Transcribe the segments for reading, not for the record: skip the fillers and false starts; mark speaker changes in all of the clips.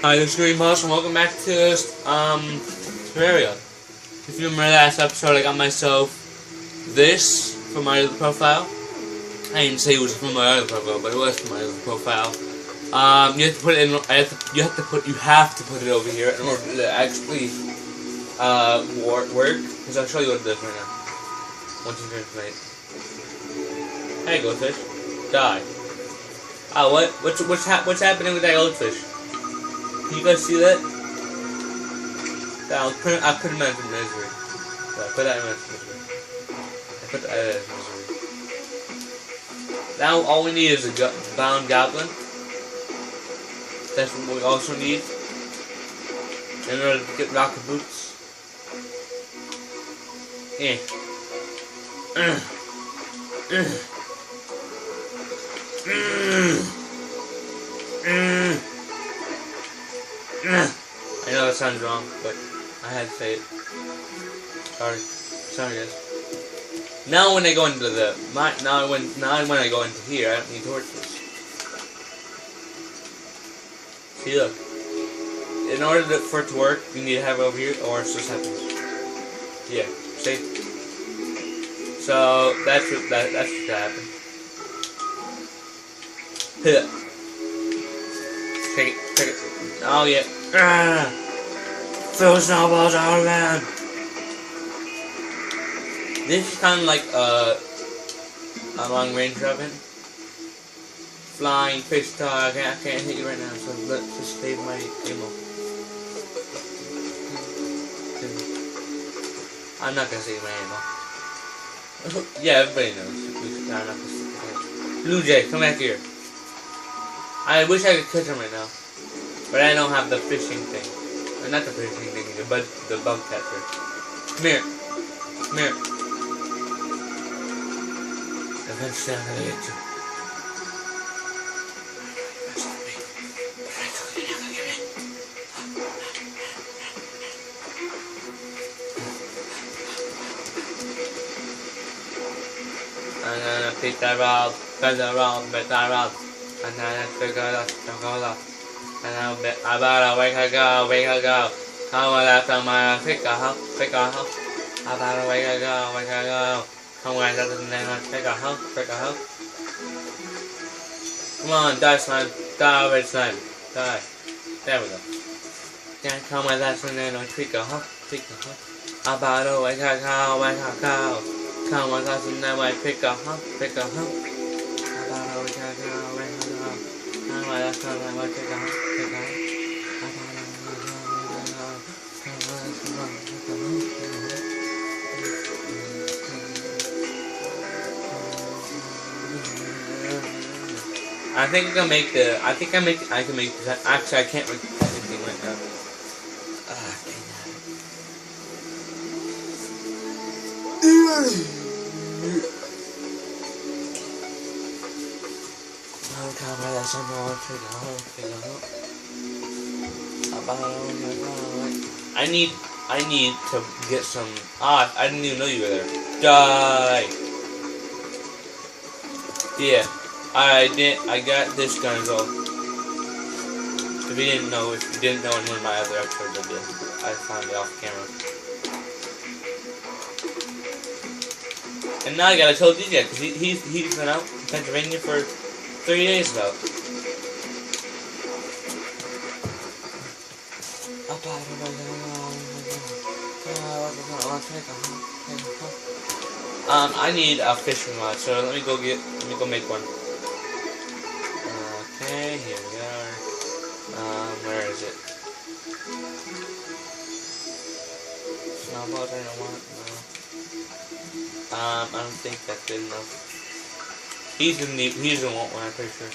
Speaker 1: Hi, this is Green Boss, and welcome back to terraria. If you remember last episode, I got myself this from my other profile. I didn't say it was from my other profile, but it was from my other profile. You have to put it in. You have to put it over here in order to actually work. Because I'll show you what it does right now. Once you finish tonight. Hey, goldfish, die. Oh, what's happening with that goldfish? Can you guys see that? I put him out of misery. I put that in misery. I put that in misery. Now all we need is a bound goblin. That's what we also need in order to get rocket boots. Yeah. I know that sounds wrong, but I had to say it. Sorry guys. Now when I go into when I go into here, I don't need torches. See, look. In order for it to work, you need to have it over here, or it's just happens. Yeah. See. So that's what happened. Check it. Oh yeah. Throw snowballs all around. This is kind of like a long range weapon. Flying fish star. I can't hit you right now, so let's just save my ammo. I'm not gonna save my ammo. Yeah, everybody knows. I'm not gonna save my ammo. Blue Jay, come back here. I wish I could catch him right now. But I don't have the fishing thing. Or not the fishing thing, but the bug catcher. Come here. Come here. Eventually I'm gonna get you. I'm gonna pick that route, and then figure it out. And I better wake her go. Come on, after my pick her up. I better wake her go. Come on, after my pick her up. Come on, die slime. Die, red slime. Die. There we go. Then come on, that's when I pick her up. I better wake her go. Come on, that's when I pick her up. I better wake her go. I think I can make the. I can make this. Actually, I can't make anything right now. I need to get some. I didn't even know you were there. Die. Yeah, I got this gun as well. If you didn't know in one of my other episodes, I found it off camera. And now I gotta tell DJ because he's been out in Pennsylvania for 3 days now. I need a fishing rod, so let me go make one. Okay, here we are. Where is it? Snowballs I don't want, no. I don't think that's good enough. He's gonna want one, I'm pretty sure.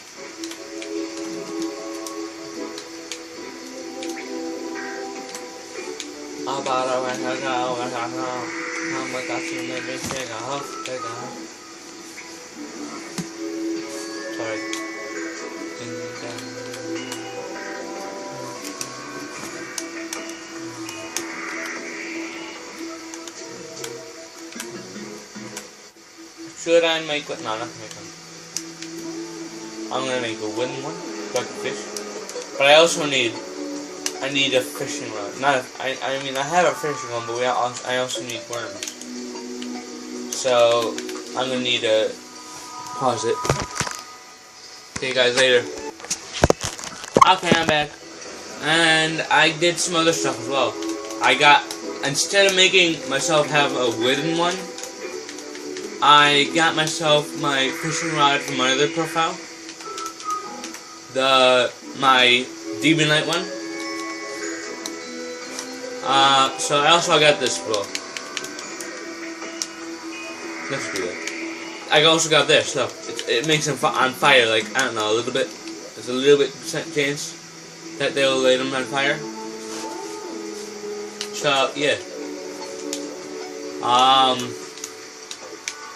Speaker 1: Sorry. Should I make one? No, I'm not gonna make one. I'm gonna make a wooden one, so I can fish. But I also need I need a fishing rod. I mean, I have a fishing one, but I also need worms. So, I'm gonna need to pause it. See you guys later. Okay, I'm back. And I did some other stuff as well. Instead of making myself have a wooden one, I got myself my fishing rod from my other profile. My Demon Knight one. So I got this as well. Let's do it. I also got this. Look, it makes them on fire. Like, I don't know, a little bit. There's a little bit chance that they'll light them on fire. So yeah.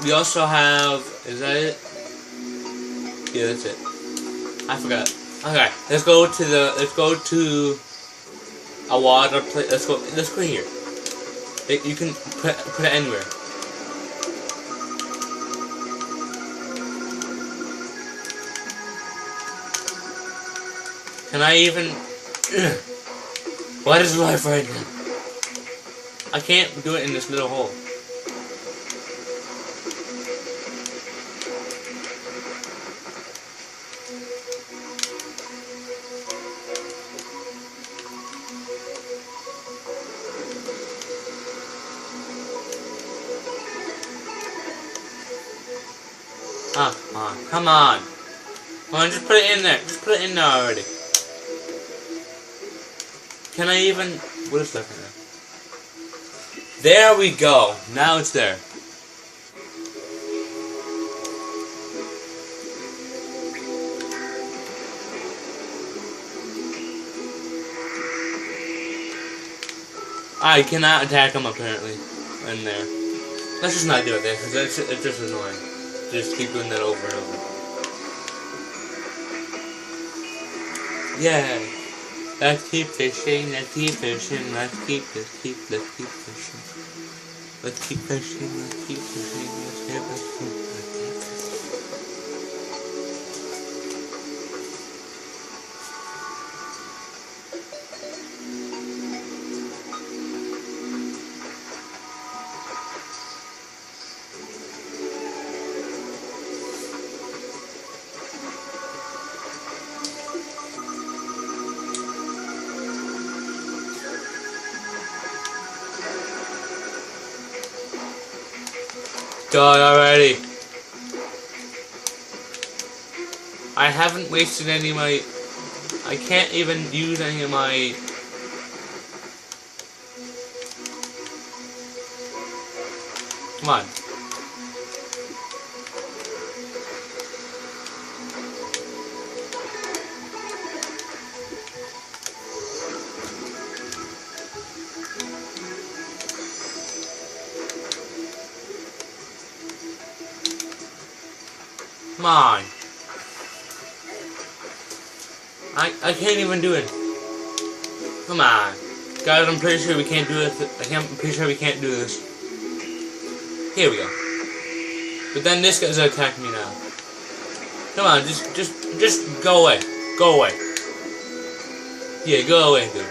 Speaker 1: We also have. Is that it? Yeah, that's it. I forgot. Okay, let's go to a water place. Let's go here. You can put it anywhere. Can I even? What is life right now? I can't do it in this little hole. Come on. Come on, just put it in there. Just put it in there already. Can I even... What is that for now? There we go. Now it's there. I cannot attack him apparently in there. Let's just not do it there because it's just annoying. Just keep doing that over and over. Yeah. Let's keep fishing, let's keep fishing, let's keep fishing. Let's keep fishing, let's keep fishing, let's keep fishing. Die already. I haven't wasted any of my... I can't even use any of my... Come on. Come on. I can't even do it. Come on. Guys, I'm pretty sure we can't do it. I'm pretty sure we can't do this. Here we go. But then this guy's attacking me now. Come on, just go away. Go away. Yeah, go away, dude.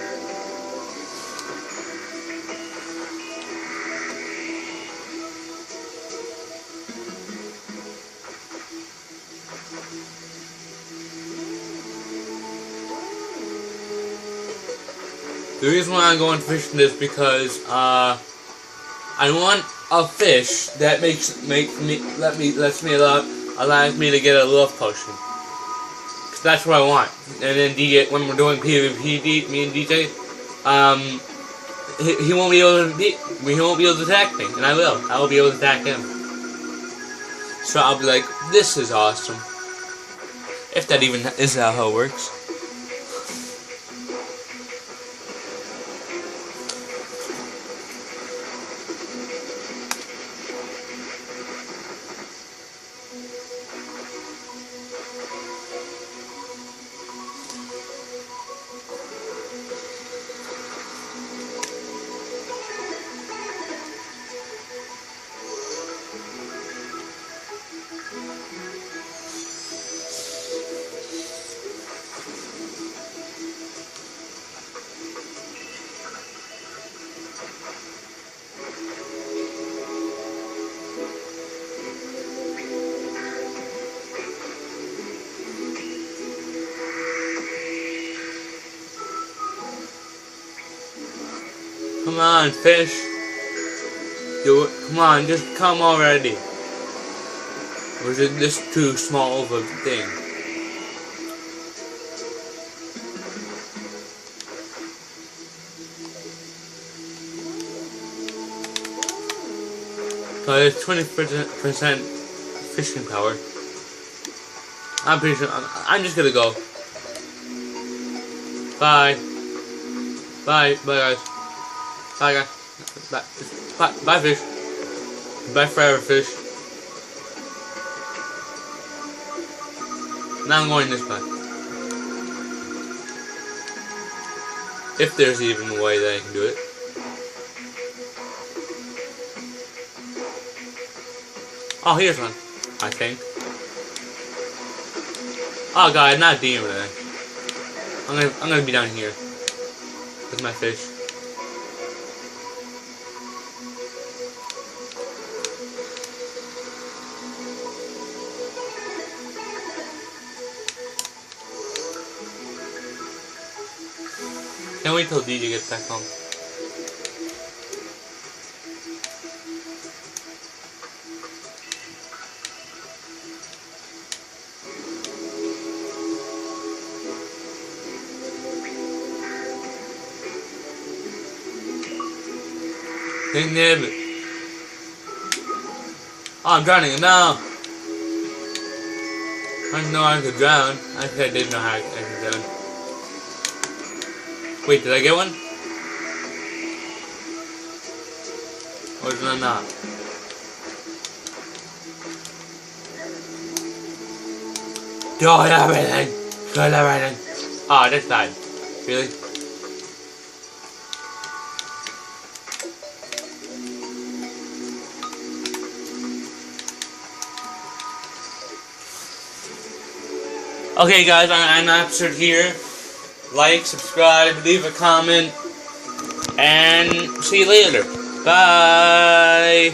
Speaker 1: The reason why I'm going fishing is because I want a fish that allows me to get a love potion. Cause that's what I want. And then DJ, when we're doing PvP, me and DJ, he won't be able to attack me, and I will be able to attack him. So I'll be like, this is awesome. If that even is how it works. Come on, fish. Do it. Come on, just come already. Or is it this too small of a thing? So there's 20% fishing power. I'm pretty sure. I'm just gonna go. Bye. Bye. Bye, guys. Bye, guys. Bye. Bye, fish. Bye, forever, fish. Now I'm going this way. If there's even a way that I can do it. Oh, here's one. I think. Oh god, not demon. I'm gonna be down here with my fish. Can't wait till DJ gets back home. They nib it. Oh, I'm drowning. No! I didn't know I could drown. Actually, I did know how I could drown. Wait, did I get one? Or did I not? Kill everything! Kill everything! Oh, I just died. Really? Okay guys, I'm episode here. Like, subscribe, leave a comment, and see you later. Bye!